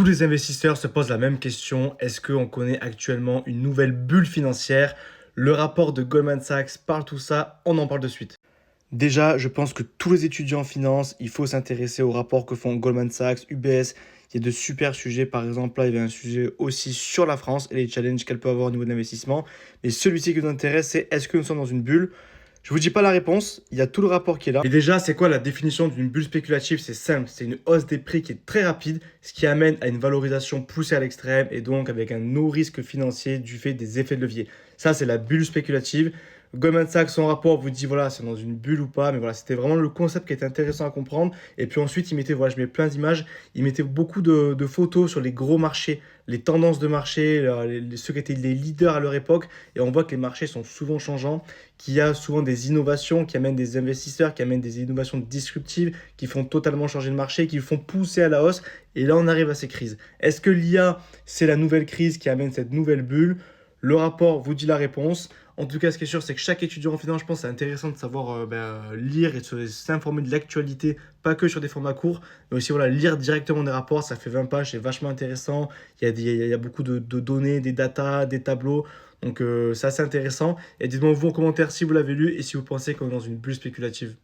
Tous les investisseurs se posent la même question, est-ce qu'on connaît actuellement une nouvelle bulle financière? Le rapport de Goldman Sachs parle tout ça, on en parle de suite. Déjà, je pense que tous les étudiants en finance, il faut s'intéresser aux rapports que font Goldman Sachs, UBS. Il y a de super sujets. Par exemple, là, il y avait un sujet aussi sur la France et les challenges qu'elle peut avoir au niveau de l'investissement. Mais celui-ci qui nous intéresse, c'est est-ce que nous sommes dans une bulle? Je vous dis pas la réponse, il y a tout le rapport qui est là. Et déjà, c'est quoi la définition d'une bulle spéculative? C'est simple, c'est une hausse des prix qui est très rapide, ce qui amène à une valorisation poussée à l'extrême et donc avec un haut risque financier du fait des effets de levier. Ça, c'est la bulle spéculative. Goldman Sachs, son rapport vous dit voilà, c'est dans une bulle ou pas, mais voilà, c'était vraiment le concept qui était intéressant à comprendre. Et puis ensuite, il mettait, voilà, je mets plein d'images, il mettait beaucoup de photos sur les gros marchés, les tendances de marché, ceux qui étaient les leaders à leur époque. Et on voit que les marchés sont souvent changeants, qu'il y a souvent des innovations qui amènent des investisseurs, qui amènent des innovations disruptives, qui font totalement changer le marché, qui le font pousser à la hausse. Et là, on arrive à ces crises. Est-ce que l'IA, c'est la nouvelle crise qui amène cette nouvelle bulle? Le rapport vous dit la réponse. En tout cas, ce qui est sûr, c'est que chaque étudiant en finance, je pense, c'est intéressant de savoir lire et de s'informer de l'actualité, pas que sur des formats courts, mais aussi voilà, lire directement des rapports. Ça fait 20 pages, c'est vachement intéressant. Il y a beaucoup de données, des datas, des tableaux. Donc, c'est assez intéressant. Et dites-moi vous en commentaire si vous l'avez lu et si vous pensez qu'on est dans une bulle spéculative.